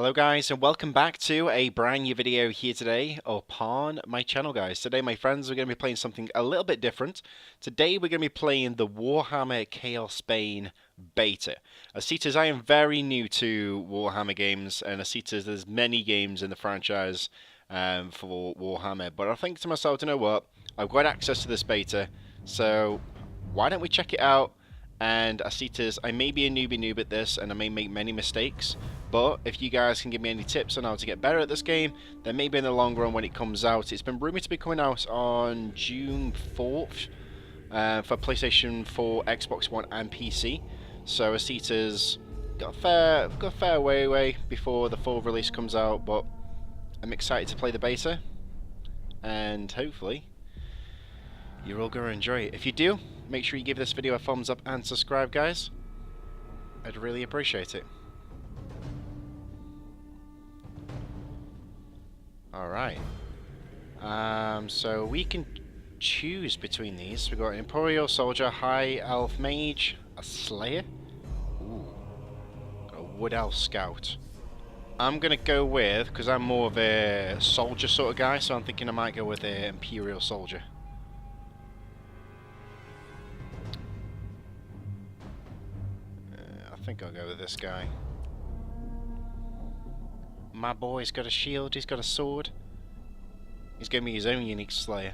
Hello guys, and welcome back to a brand new video here today upon my channel, guys. Today, my friends, we're going to be playing something a little bit different. Today we're going to be playing the Warhammer Chaosbane beta. As I am very new to Warhammer games, and as there's many games in the franchise for Warhammer, but I think to myself, you know what, I've got access to this beta, so why don't we check it out? And I may be a newbie noob at this, and I may make many mistakes, but if you guys can give me any tips on how to get better at this game, then maybe in the long run when it comes out, it's been rumored to be coming out on June 4th for PlayStation 4, Xbox One, and PC. So Asita's got a fair way before the full release comes out, but I'm excited to play the beta, and hopefully you're all going to enjoy it. If you do, make sure you give this video a thumbs up and subscribe, guys. I'd really appreciate it. Alright. So we can choose between these. We've got an Imperial Soldier, High Elf Mage, a Slayer. Ooh. A Wood Elf Scout. I'm going to go with, because I'm more of a soldier sort of guy, so I'm thinking I might go with an Imperial Soldier. I think I'll go with this guy. My boy's got a shield, he's got a sword. He's giving me his own unique Slayer.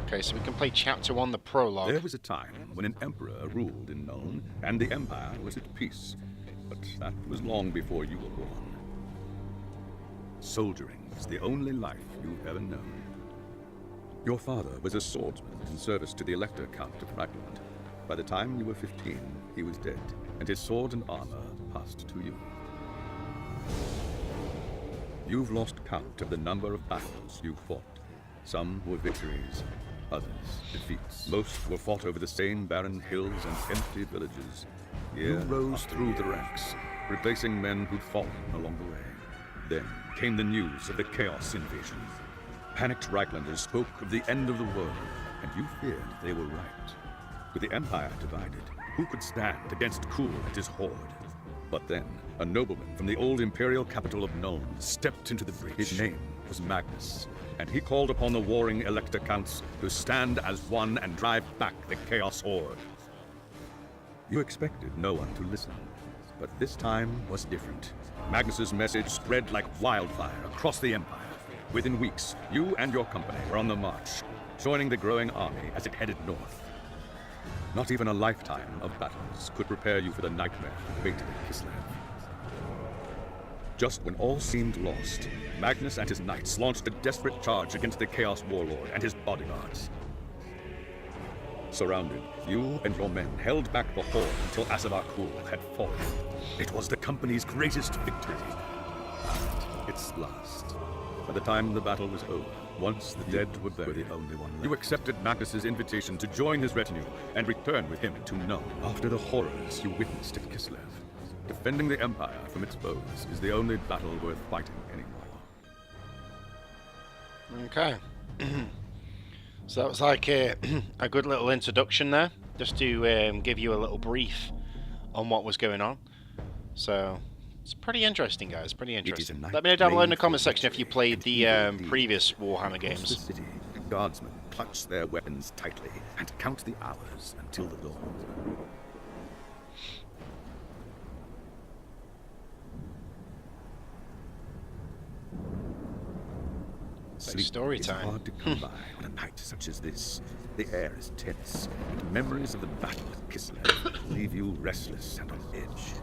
Okay, so we can play Chapter 1, the prologue. There was a time when an emperor ruled in Nuln, and the empire was at peace. But that was long before you were born. Soldiering is the only life you've ever known. Your father was a swordsman in service to the Elector Count of Ragland. By the time you were 15, he was dead, and his sword and armor passed to you. You've lost count of the number of battles you fought. Some were victories, others defeats. Most were fought over the same barren hills and empty villages. You rose through the ranks, replacing men who'd fallen along the way. Then came the news of the Chaos invasion. Panicked Raglanders spoke of the end of the world, and you feared they were right. With the Empire divided, who could stand against Kuhl and his horde? But then, a nobleman from the old imperial capital of Nuln stepped into the breach. His name was Magnus, and he called upon the warring Elector Counts to stand as one and drive back the Chaos Horde. You expected no one to listen, but this time was different. Magnus's message spread like wildfire across the Empire. Within weeks, you and your company were on the march, joining the growing army as it headed north. Not even a lifetime of battles could prepare you for the nightmare waiting in Kislev. Just when all seemed lost, Magnus and his knights launched a desperate charge against the Chaos Warlord and his bodyguards. Surrounded, you and your men held back the horde until Asavar Kuhl had fallen. It was the company's greatest victory. Its last. By the time the battle was over, once the dead were buried, the only one left. You accepted Magnus's invitation to join his retinue and return with him to Nuln. After the horrors you witnessed at Kislev, defending the Empire from its foes is the only battle worth fighting anymore. Okay. So that was like a good little introduction there, just to give you a little brief on what was going on. So it's pretty interesting, guys. Pretty interesting. Let me know down below in the comment section if you played the previous Warhammer games. The city, guardsmen clutch their weapons tightly and count the hours until the dawn. Sleep story is time. hard to come by on a night such as this. The air is tense, and memories of the battle at Kislev leave you restless and on edge.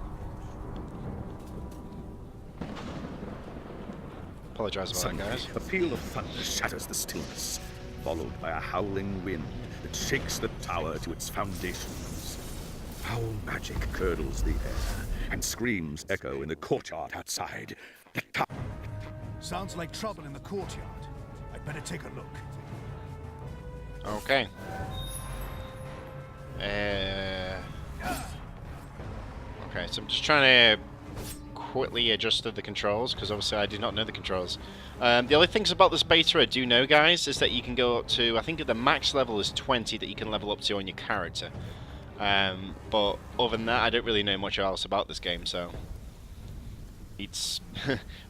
Apologize about that, guys. A peal of thunder shatters the stillness, followed by a howling wind that shakes the tower to its foundations. Foul magic curdles the air, and screams echo in the courtyard outside. Sounds like trouble in the courtyard. I'd better take a look. Okay. Okay, so I'm just trying to quickly adjust the controls, because obviously I did not know the controls. The other things about this beta I do know, guys, is that you can go up to, I think the max level is 20 that you can level up to on your character. But other than that, I don't really know much else about this game, so it's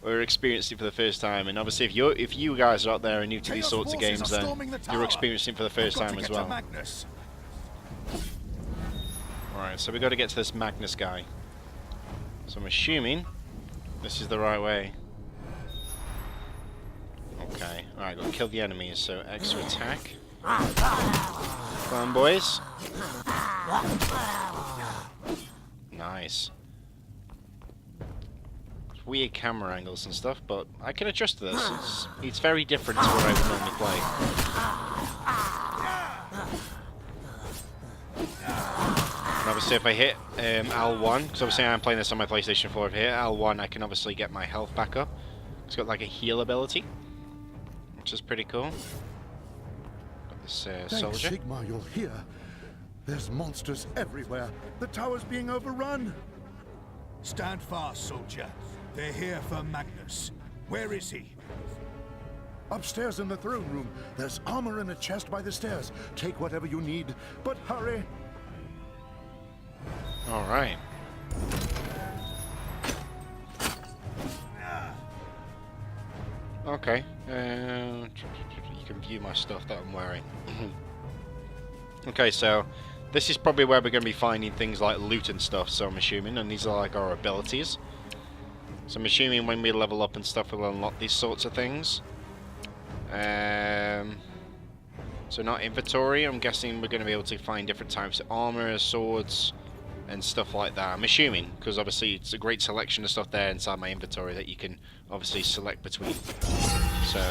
we're experiencing for the first time. And obviously, if you guys are out there and new to these sorts of games, then you're experiencing for the first time as well. Alright, so we got to get to this Magnus guy. So I'm assuming this is the right way. Okay, alright, got to kill the enemies, so extra attack. Come on, boys. Nice. It's weird camera angles and stuff, but I can adjust to this. It's very different to what I would normally play. And obviously if I hit L1, because obviously I'm playing this on my PlayStation 4, if I hit L1 I can obviously get my health back up. It's got like a heal ability, which is pretty cool. Got this soldier. Sigmar, you're here. There's monsters everywhere. The tower's being overrun. Stand fast, soldier. They're here for Magnus. Where is he? Upstairs in the throne room. There's armor in a chest by the stairs. Take whatever you need, but hurry. Alright. Okay. You can view my stuff that I'm wearing. Okay, so this is probably where we're going to be finding things like loot and stuff, so I'm assuming, and these are like our abilities. So I'm assuming when we level up and stuff we'll unlock these sorts of things. So not inventory, I'm guessing we're going to be able to find different types of armor, swords, and stuff like that. I'm assuming, because obviously it's a great selection of stuff there inside my inventory that you can obviously select between. So,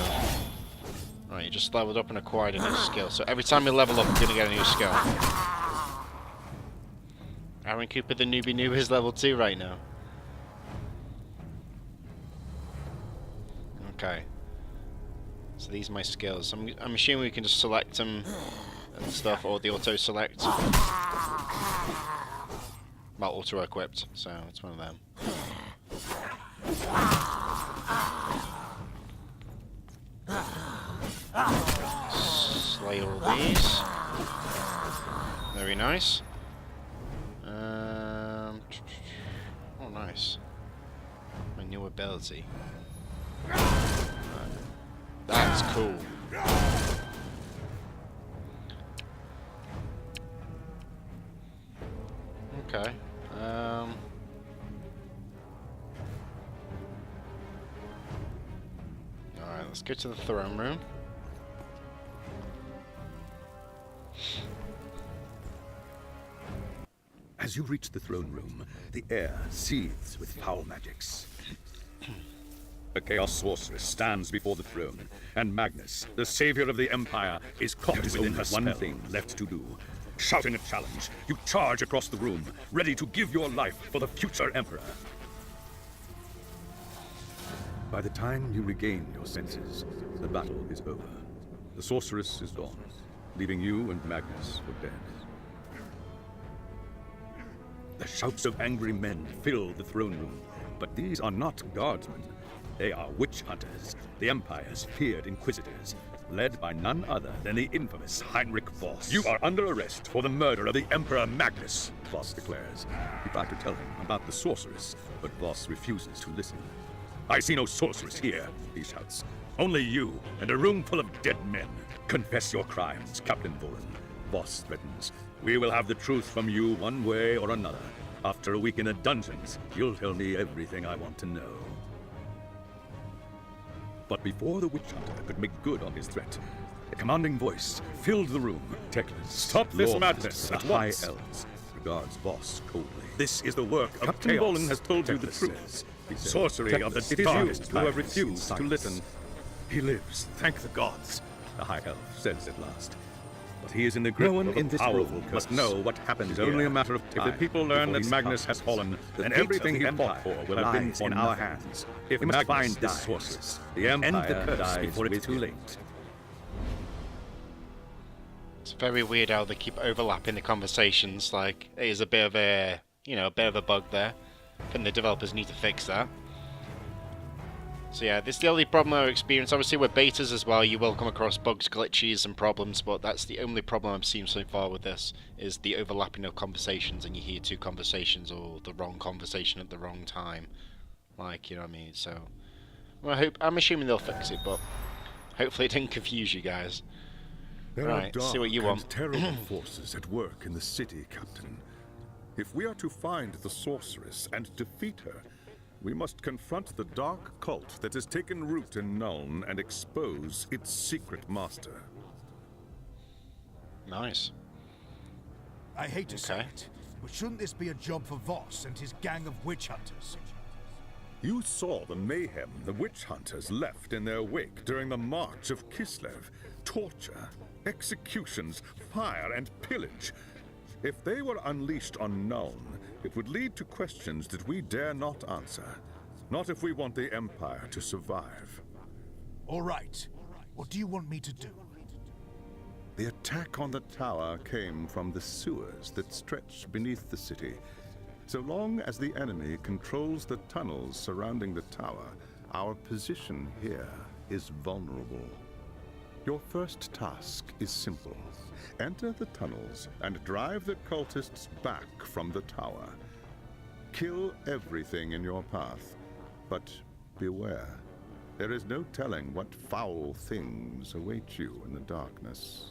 right, you just leveled up and acquired a new skill. So every time you level up, you're going to get a new skill. Arron Cooper, the newbie noob, is level 2 right now. Okay. So these are my skills. I'm assuming we can just select them and stuff, or the auto select. Well, auto equipped, so it's one of them. Slay all these. Very nice. Oh, nice. My new ability. That's cool. Okay. Alright, let's go to the throne room. As you reach the throne room, the air seethes with foul magics. A Chaos Sorceress stands before the throne, and Magnus, the savior of the Empire, is caught within her spell. One thing left to do. Shouting a challenge, you charge across the room, ready to give your life for the future Emperor. By the time you regain your senses, the battle is over. The Sorceress is gone, leaving you and Magnus for dead. The shouts of angry men fill the throne room, but these are not guardsmen. They are witch hunters, the Empire's feared inquisitors, led by none other than the infamous Heinrich Voss. You are under arrest for the murder of the Emperor Magnus, Voss declares. You try to tell him about the sorceress, but Voss refuses to listen. I see no sorceress here, he shouts. Only you and a room full of dead men. Confess your crimes, Captain Volan, Voss threatens. We will have the truth from you one way or another. After a week in the dungeons, you'll tell me everything I want to know. But before the witch hunter could make good on his threat, a commanding voice filled the room. Teclis, stop this madness at once. High elves regards Voss coldly. This is the work of Captain Volan has told you the truth. Sorcery of the darkest who have refused to listen. He lives, thank the gods, the high elf says at last. But he is in the grip of a powerful curse. Must know what happened. It's only a matter of time. If the people learn that Magnus has fallen, then everything he fought for will have been in our hands. If we must find this sorceress, the Empire dies before it's too late. It's very weird how they keep overlapping the conversations. Like, it is a bit of a, a bit of a bug there. I think the developers need to fix that. So yeah, this is the only problem I've experienced. Obviously with betas as well, you will come across bugs, glitches and problems, but that's the only problem I've seen so far with this, is the overlapping of conversations and you hear two conversations or the wrong conversation at the wrong time. Like, you know what I mean? So, well, I'm assuming they'll fix it, but hopefully it didn't confuse you guys. There Right, are dark see what you and want. terrible forces at work in the city, Captain. If we are to find the sorceress and defeat her, we must confront the dark cult that has taken root in Nuln and expose its secret master. Nice. I hate to say Okay. it, but shouldn't this be a job for Voss and his gang of witch hunters? You saw the mayhem the witch hunters left in their wake during the March of Kislev. Torture, executions, fire, and pillage. If they were unleashed on Nuln, it would lead to questions that we dare not answer. Not if we want the Empire to survive. All right. What do you want me to do? The attack on the tower came from the sewers that stretch beneath the city. So long as the enemy controls the tunnels surrounding the tower, our position here is vulnerable. Your first task is simple. Enter the tunnels and drive the cultists back from the tower. Kill everything in your path, but beware. There is no telling what foul things await you in the darkness.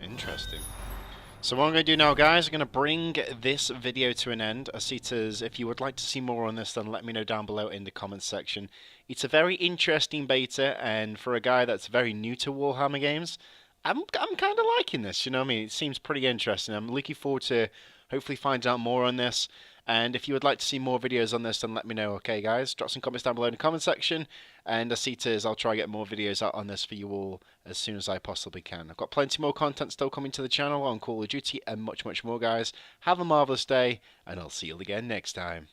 Interesting. So what I'm going to do now, guys, I'm going to bring this video to an end. Asitas, if you would like to see more on this, then let me know down below in the comments section. It's a very interesting beta, and for a guy that's very new to Warhammer games, I'm kind of liking this, you know what I mean? It seems pretty interesting. I'm looking forward to hopefully finding out more on this. And if you would like to see more videos on this, then let me know, okay, guys? Drop some comments down below in the comment section. And Asitas, I'll try to get more videos out on this for you all as soon as I possibly can. I've got plenty more content still coming to the channel on Call of Duty and much, much more, guys. Have a marvellous day, and I'll see you all again next time.